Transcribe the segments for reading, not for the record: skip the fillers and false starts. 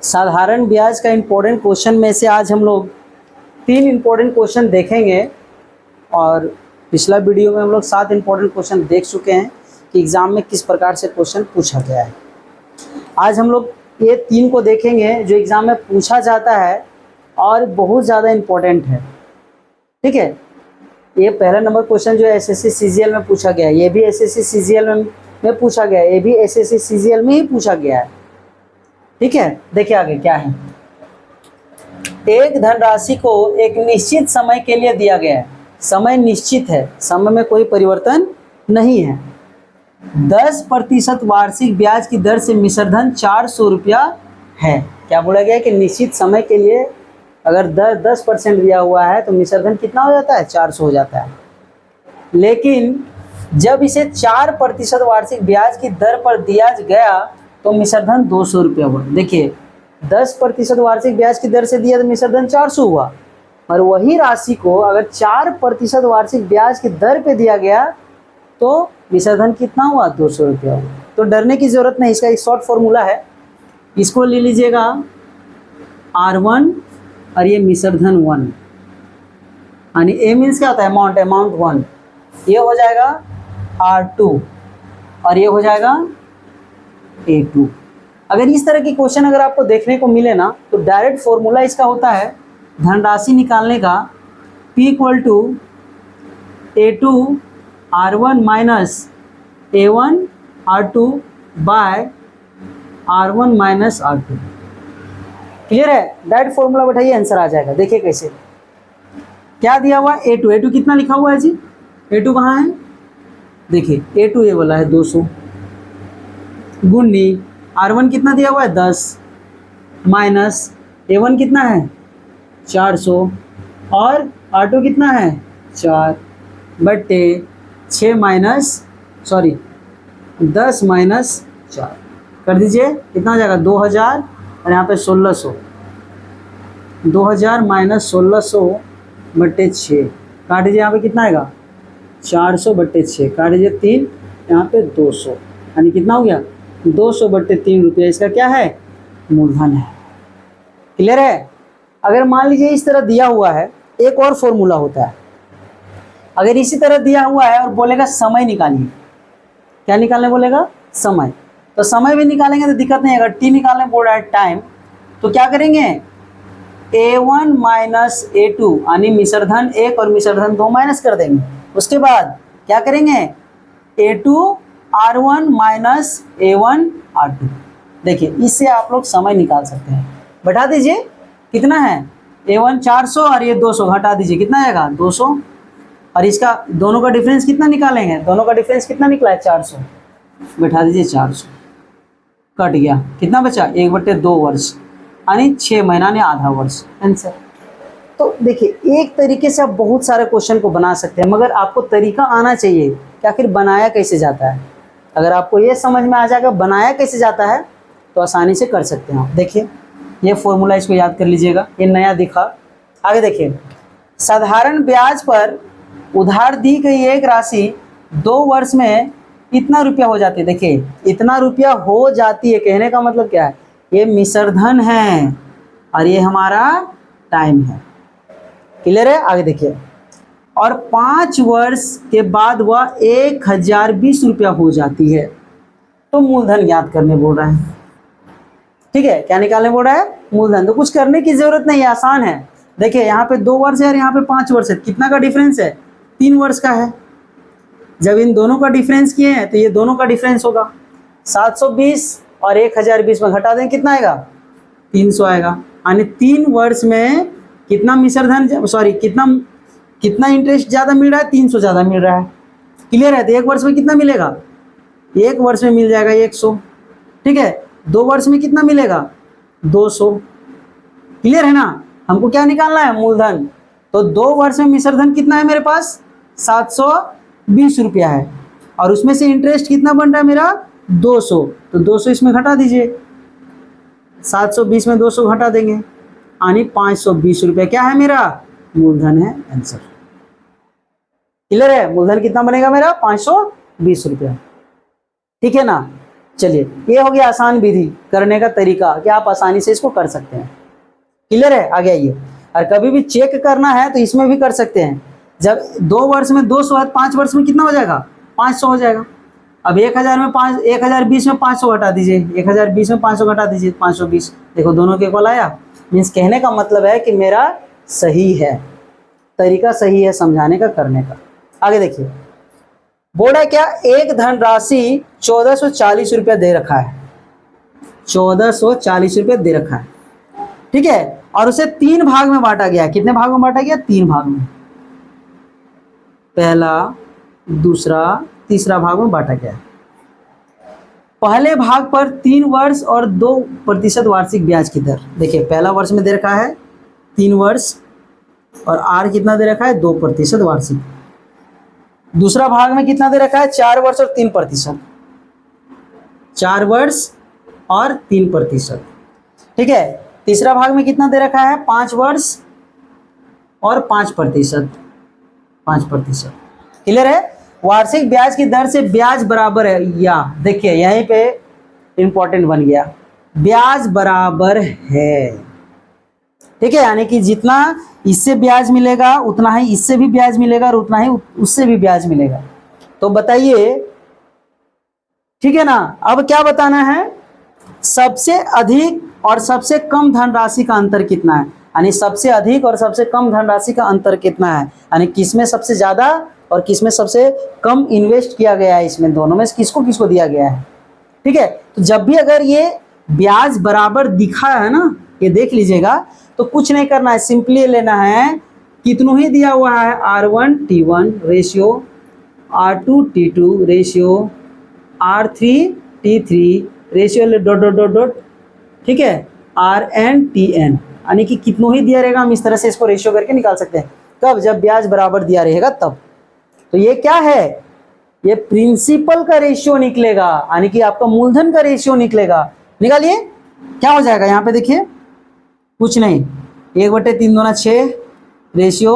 साधारण ब्याज का इम्पोर्टेंट क्वेश्चन में से आज हम लोग 3 इम्पोर्टेंट क्वेश्चन देखेंगे। और पिछला वीडियो में हम लोग 7 इम्पोर्टेंट क्वेश्चन देख चुके हैं कि एग्ज़ाम में किस प्रकार से क्वेश्चन पूछा गया है। आज हम लोग ये 3 को देखेंगे जो एग्ज़ाम में पूछा जाता है और बहुत ज़्यादा इम्पोर्टेंट है। ठीक है, ये पहला नंबर क्वेश्चन जो एसएससी सीजीएल में पूछा गया है, ये भी एसएससी सीजीएल में पूछा गया है, ये भी एसएससी सीजीएल में ही पूछा गया है। ठीक है, देखिए आगे क्या है। एक धनराशि को एक निश्चित समय के लिए दिया गया है, समय निश्चित है, समय में कोई परिवर्तन नहीं है। 10% वार्षिक ब्याज की दर से मिश्र धन 400 रुपया है। क्या बोला गया है कि निश्चित समय के लिए अगर 10% दिया हुआ है तो मिश्र धन कितना हो जाता है, 400 हो जाता है। लेकिन जब इसे 4% वार्षिक ब्याज की दर पर दिया गया तो मिश्र धन 200 रुपया हुआ। देखिए 10% वार्षिक ब्याज की दर से दिया तो मिश्र धन 400 हुआ, और वही राशि को अगर 4% वार्षिक ब्याज की दर पे दिया गया तो मिश्र धन कितना हुआ, 200 रुपया हुआ। तो डरने की ज़रूरत नहीं, इसका एक शॉर्ट फॉर्मूला है, इसको ले लीजिएगा R1 और ये मिश्र धन 1, यानी A मीन्स क्या होता है, अमाउंट 1, ये हो जाएगा R2 और ये हो जाएगा A2। अगर इस तरह की क्वेश्चन अगर आपको देखने को मिले ना तो डायरेक्ट फॉर्मूला इसका होता है धनराशि निकालने का P = A2 R1 minus A1 R2 by R1 minus R2। Clear है, डायरेक्ट फॉर्मूला बैठाइए, आंसर आ जाएगा। देखिए कैसे, क्या दिया हुआ है, A2 कितना लिखा हुआ है जी, A2 कहाँ है, देखिए A2 ये वाला है 200 गुनी R1 कितना दिया हुआ है 10 माइनस A1 कितना है 400 और R2 कितना है 4 बट्टे 6 माइनस 10 माइनस 4 कर दीजिए, कितना हो जाएगा 2000 और यहाँ पे 1600, 2000 माइनस 1600 बट्टे 6 काट दीजिए, यहाँ पे कितना आएगा 400 बट्टे 6 काट दीजिए 3, यहाँ पे 200, यानी कितना हो गया 200 बट्टे 3 रुपया। इसका क्या है, मूलधन है। क्लियर है। अगर मान लीजिए इस तरह दिया हुआ है, एक और फॉर्मूला होता है, अगर इसी तरह दिया हुआ है और बोलेगा समय निकालिए, क्या निकालने बोलेगा, समय, तो समय भी निकालेंगे तो दिक्कत नहीं है। अगर टी निकालने बोल रहा है टाइम, तो क्या करेंगे A1 माइनस A2 यानी मिश्र धन 1 और मिश्र धन 2 माइनस कर देंगे। उसके बाद क्या करेंगे A2 R1 minus A1 R2। देखिए इससे आप लोग समय निकाल सकते हैं। बैठा दीजिए, कितना है A1 400 और ये 200, घटा दीजिए कितना आएगा 200, और इसका दोनों का डिफरेंस कितना निकालेंगे, दोनों का डिफरेंस कितना निकला है 400, बैठा दीजिए 400, कट गया, कितना बचा 1/2 वर्ष यानी 6 महीना ने आधा वर्ष, आंसर। तो देखिए एक तरीके से आप बहुत सारे क्वेश्चन को बना सकते हैं, मगर आपको तरीका आना चाहिए कि आखिर बनाया कैसे जाता है। अगर आपको ये समझ में आ जाएगा बनाया कैसे जाता है तो आसानी से कर सकते हैं आप। देखिए ये फॉर्मूला, इसको याद कर लीजिएगा, ये नया दिखा। आगे देखिए, साधारण ब्याज पर उधार दी गई एक राशि 2 वर्ष में इतना रुपया हो जाती है। देखिए इतना रुपया हो जाती है, कहने का मतलब क्या है, ये मिश्र धन है और ये हमारा टाइम है। क्लियर है। आगे देखिए, और 5 वर्ष के बाद वह 1020 रुपया हो जाती है, तो मूलधन ज्ञात करने बोल रहा है। ठीक है, क्या निकालने बोल रहा है, मूलधन। तो कुछ करने की जरूरत नहीं है, आसान है। देखिए यहाँ पे 2 वर्ष है और यहाँ पे 5 वर्ष है, कितना का डिफरेंस है, 3 वर्ष का है। जब इन दोनों का डिफरेंस किए हैं तो ये दोनों का डिफरेंस होगा 720 और 1020 में घटा दें, कितना आएगा 300 आएगा। यानी 3 वर्ष में कितना मिश्र धन, कितना इंटरेस्ट ज़्यादा मिल रहा है, 300 ज़्यादा मिल रहा है। क्लियर है। तो 1 वर्ष में कितना मिलेगा, 1 वर्ष में मिल जाएगा 100। ठीक है, 2 वर्ष में कितना मिलेगा 200। क्लियर है ना। हमको क्या निकालना है, मूलधन। तो 2 वर्ष में मिश्र धन कितना है मेरे पास 720 रुपया है, और उसमें से इंटरेस्ट कितना बन रहा है मेरा 200, तो 200 इसमें घटा दीजिए, 720 में 200 घटा देंगे, यानी 520 रुपया क्या है मेरा, मूलधन है, आंसर। क्लियर है। मूलधन कितना बनेगा मेरा 520 रुपया। ठीक है ना। चलिए, ये हो गया आसान विधि करने का तरीका कि आप आसानी से इसको कर सकते हैं। क्लियर है? आगे आइए। और कभी भी चेक करना है तो इसमें भी कर सकते हैं। जब 2 वर्ष में 200 है, 5 वर्ष में कितना हो जाएगा? 500 हो जाएगा। अब 1000 में 1020 में 500 घटा दीजिए, 1020 में 500 घटा दीजिए, 520। देखो दोनों के इक्वल आया। मीन्स कहने का मतलब है कि मेरा सही है, तरीका सही है समझाने का, करने का। आगे देखिए, बोला क्या, एक धनराशि 1440 रुपये दे रखा है, 1440 रुपये दे रखा है, ठीक है। और उसे 3 भाग में बांटा गया। कितने भाग में बांटा गया? 3 भाग में। पहला, दूसरा, तीसरा भाग में बांटा गया। पहले भाग पर 3 वर्ष और 2% वार्षिक ब्याज की दर। देखिए, पहला वर्ष में दे रखा है 3 वर्ष और आर कितना दे रखा है? 2% वार्षिक। दूसरा भाग में कितना दे रखा है? 4 वर्ष और 3%। 4 वर्ष और 3%, ठीक है। तीसरा भाग में कितना दे रखा है? 5 वर्ष और 5%। 5%, क्लियर है। वार्षिक ब्याज की दर से ब्याज बराबर है, या देखिए यहीं पे इंपॉर्टेंट बन गया, ब्याज बराबर है, ठीक है। यानी कि जितना इससे ब्याज मिलेगा उतना ही इससे भी ब्याज मिलेगा और उतना ही उससे भी ब्याज मिलेगा। तो बताइए, ठीक है ना। अब क्या बताना है? सबसे अधिक और सबसे कम धनराशि का अंतर कितना है, यानी सबसे अधिक और सबसे कम धनराशि का अंतर कितना है, यानी किसमें सबसे ज्यादा और किसमें सबसे कम इन्वेस्ट किया गया है, इसमें दोनों में किसको किसको दिया गया है, ठीक है। तो जब भी अगर ये ब्याज बराबर दिखा है ना, ये देख लीजिएगा, तो कुछ नहीं करना है, सिंपली लेना है कितनों ही दिया हुआ है, R1 T1 ratio R2 T2 ratio R3 T3 ratio dot dot dot dot, ठीक है, RN TN, यानी कि कितनों ही दिया रहेगा। हम इस तरह से इसको रेशियो करके निकाल सकते हैं। कब? जब ब्याज बराबर दिया रहेगा तब। तो ये क्या है? ये प्रिंसिपल का रेशियो निकलेगा, यानी कि आपका मूलधन का रेशियो निकलेगा। निकालिए, क्या हो जाएगा यहाँ पे देखिए, कुछ नहीं, 1/3 दूना 6 रेशियो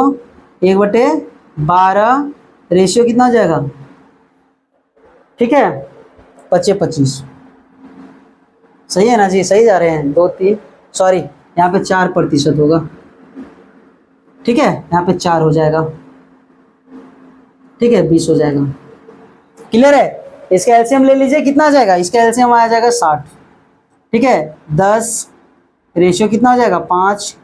1/12 रेशियो कितना हो जाएगा, ठीक है, 25। सही है ना जी? सही जा रहे हैं, 2 3 सॉरी, यहाँ पे 4% होगा, ठीक है, यहाँ पे 4 हो जाएगा, ठीक है, 20 हो जाएगा। क्लियर है? इसका एलसीएम ले लीजिए, कितना आ जाएगा? इसका एलसीएम आ जाएगा 60, ठीक है। 10 रेशियो कितना हो जाएगा? 5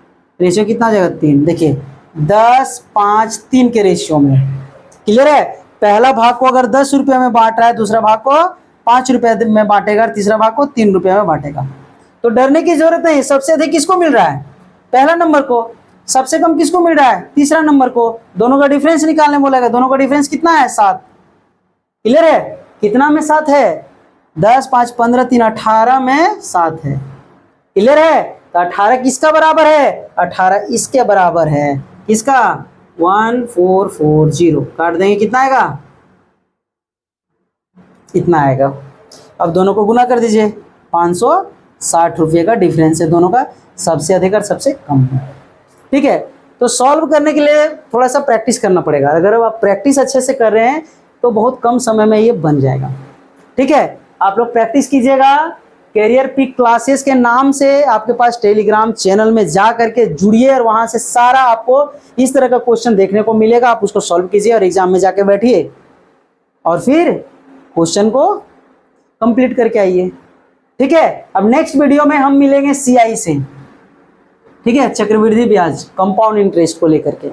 रेशियो कितना हो जाएगा? 3। देखिए 10 5 3 के रेशियो में। क्लियर है? पहला भाग को अगर 10 रुपये में बांट रहा है, दूसरा भाग को 5 रुपये में बांटेगा, तीसरा भाग को 3 रुपये में बांटेगा। तो डरने की जरूरत नहीं। सबसे अधिक किसको मिल रहा है? पहला नंबर को। सबसे कम किसको मिल रहा है? तीसरा नंबर को। दोनों का डिफरेंस निकालने बोलेगा। दोनों का डिफरेंस कितना है? 7। क्लियर है? कितना में 7 है? 10 5 15 3 18 में 7 है। क्लियर है? तो 18 किसका बराबर है? 18 इसके बराबर है। किसका? 1440। काट देंगे, कितना आएगा? इतना आएगा। अब दोनों को गुना कर दीजिए। 560 रुपये का डिफरेंस है दोनों का, सबसे अधिक और सबसे कम है। ठीक है, तो सॉल्व करने के लिए थोड़ा सा प्रैक्टिस करना पड़ेगा। अगर आप प्रैक्टिस अच्छे से कर रहे हैं तो बहुत कम समय में ये बन जाएगा। ठीक है, आप लोग प्रैक्टिस कीजिएगा। कैरियर पिक क्लासेस के नाम से आपके पास टेलीग्राम चैनल में जा करके जुड़िए और वहाँ से सारा आपको इस तरह का क्वेश्चन देखने को मिलेगा। आप उसको सॉल्व कीजिए और एग्जाम में जाके बैठिए और फिर क्वेश्चन को कंप्लीट करके आइए। ठीक है, अब नेक्स्ट वीडियो में हम मिलेंगे CI से। ठीक है, चक्रवृद्धि ब्याज कंपाउंड इंटरेस्ट को लेकर के।